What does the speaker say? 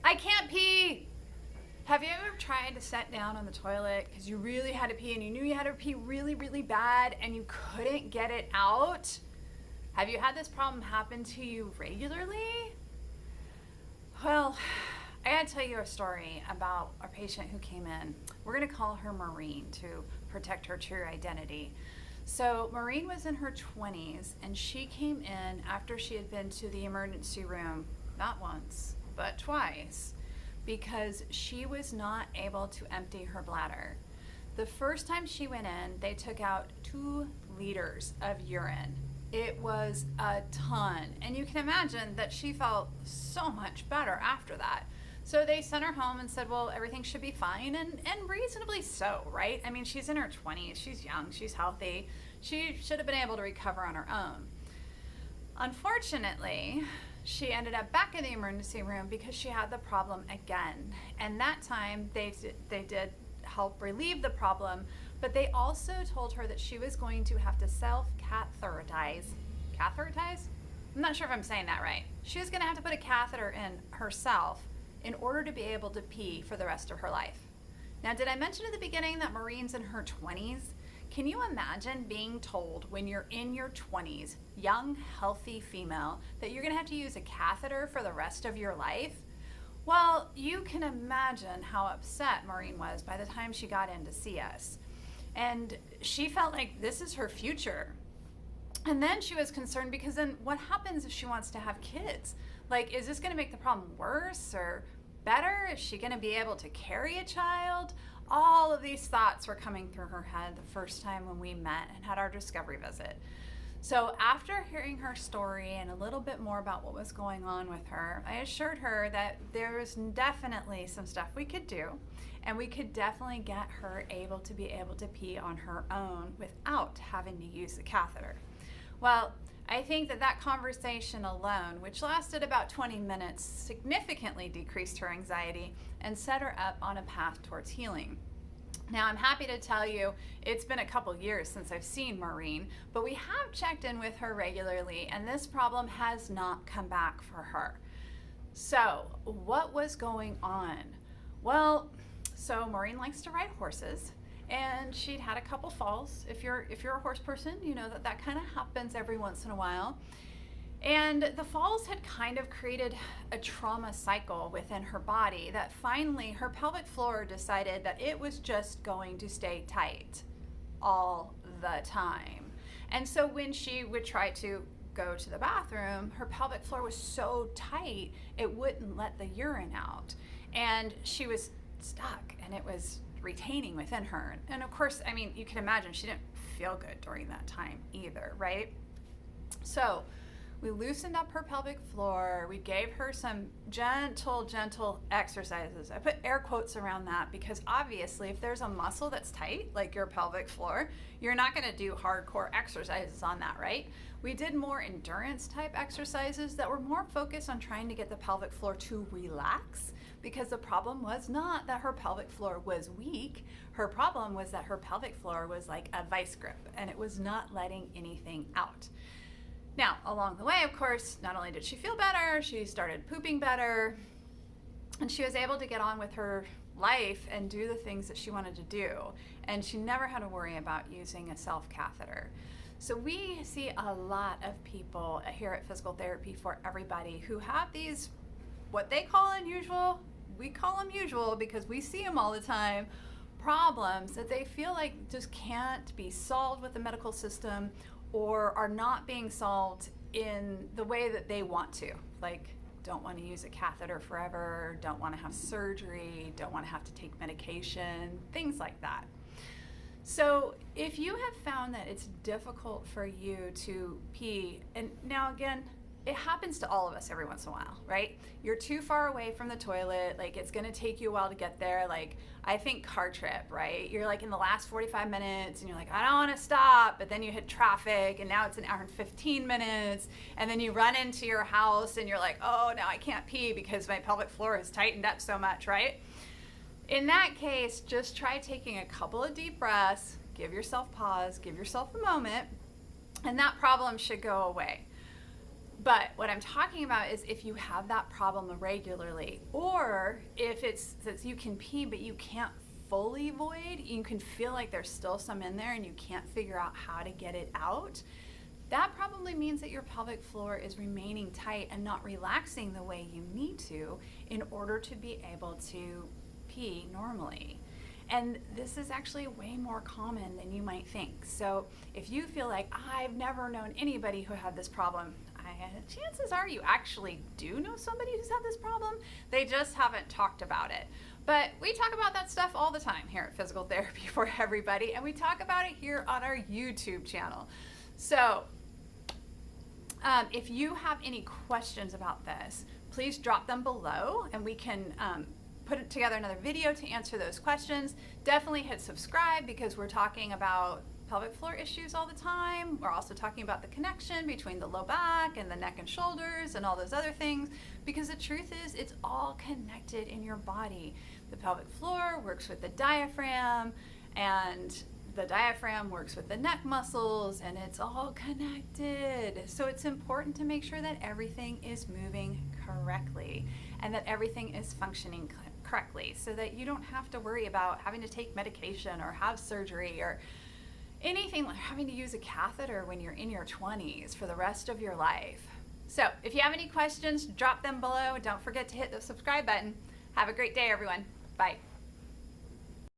I can't pee. Have you ever tried to sit down on the toilet because you really had to pee and you knew you had to pee really, really bad and you couldn't get it out? Have you had this problem happen to you regularly? Well, I gotta tell you a story about a patient who came in. We're gonna call her Maureen to protect her true identity. So Maureen was in her 20s and she came in after she had been to the emergency room, not once, but twice, because she was not able to empty her bladder. The first time she went in, they took out 2 liters of urine. It was a ton. And you can imagine that she felt so much better after that. So they sent her home and said, well, everything should be fine, and reasonably so, right? I mean, she's in her 20s, she's young, she's healthy. She should have been able to recover on her own. Unfortunately, she ended up back in the emergency room because she had the problem again. And that time they did help relieve the problem, but they also told her that she was going to have to self-catheterize. Catheterize? I'm not sure if I'm saying that right. She was going to have to put a catheter in herself in order to be able to pee for the rest of her life. Now, did I mention at the beginning that Maureen's in her 20s? Can you imagine being told when you're in your 20s, young, healthy female, that you're gonna have to use a catheter for the rest of your life? Well, you can imagine how upset Maureen was by the time she got in to see us. And she felt like this is her future. And then she was concerned because then what happens if she wants to have kids? Like, is this gonna make the problem worse or better? Is she gonna be able to carry a child? All of these thoughts were coming through her head the first time when we met and had our discovery visit. So after hearing her story and a little bit more about what was going on with her, I assured her that there was definitely some stuff we could do, and we could definitely get her able to pee on her own without having to use the catheter. Well, I think that conversation alone, which lasted about 20 minutes, significantly decreased her anxiety and set her up on a path towards healing. Now, I'm happy to tell you it's been a couple years since I've seen Maureen, but we have checked in with her regularly, and this problem has not come back for her. So, what was going on? Well, so Maureen likes to ride horses, and she'd had a couple falls. If you're a horse person, you know that kind of happens every once in a while. And the falls had kind of created a trauma cycle within her body that finally her pelvic floor decided that it was just going to stay tight all the time. And so when she would try to go to the bathroom, her pelvic floor was so tight it wouldn't let the urine out. And she was stuck, and it was retaining within her. And of course, I mean, you can imagine she didn't feel good during that time either, right? So we loosened up her pelvic floor. We gave her some gentle exercises. I put air quotes around that because obviously if there's a muscle that's tight, like your pelvic floor, you're not gonna do hardcore exercises on that, right? We did more endurance type exercises that were more focused on trying to get the pelvic floor to relax, because the problem was not that her pelvic floor was weak. Her problem was that her pelvic floor was like a vice grip and it was not letting anything out. Now, along the way, of course, not only did she feel better, she started pooping better, and she was able to get on with her life and do the things that she wanted to do. And she never had to worry about using a self-catheter. So we see a lot of people here at Physical Therapy for Everybody who have these, what they call unusual, we call them usual because we see them all the time, problems that they feel like just can't be solved with the medical system or are not being solved in the way that they want to. Like, don't want to use a catheter forever, don't want to have surgery, don't want to have to take medication, things like that. So if you have found that it's difficult for you to pee, and now again, it happens to all of us every once in a while, right? You're too far away from the toilet, like it's gonna take you a while to get there. Like, I think car trip, right? You're like in the last 45 minutes and you're like, I don't wanna stop, but then you hit traffic and now it's an hour and 15 minutes, and then you run into your house and you're like, oh, now I can't pee because my pelvic floor has tightened up so much, right? In that case, just try taking a couple of deep breaths, give yourself pause, give yourself a moment, and that problem should go away. But what I'm talking about is if you have that problem regularly, or if it's that you can pee but you can't fully void, you can feel like there's still some in there and you can't figure out how to get it out, that probably means that your pelvic floor is remaining tight and not relaxing the way you need to in order to be able to pee normally. And this is actually way more common than you might think. So if you feel like, I've never known anybody who had this problem, chances are you actually do know somebody who's had this problem. They just haven't talked about it. But we talk about that stuff all the time here at Physical Therapy for Everybody, and we talk about it here on our YouTube channel. So if you have any questions about this, please drop them below, and we can put together another video to answer those questions. Definitely hit subscribe, because we're talking about pelvic floor issues all the time. We're also talking about the connection between the low back and the neck and shoulders and all those other things, because the truth is it's all connected in your body. The pelvic floor works with the diaphragm, and the diaphragm works with the neck muscles, and it's all connected. So it's important to make sure that everything is moving correctly and that everything is functioning correctly, so that you don't have to worry about having to take medication or have surgery or anything like having to use a catheter when you're in your 20s for the rest of your life. So if you have any questions, drop them below. Don't forget to hit the subscribe button. Have a great day, everyone. Bye.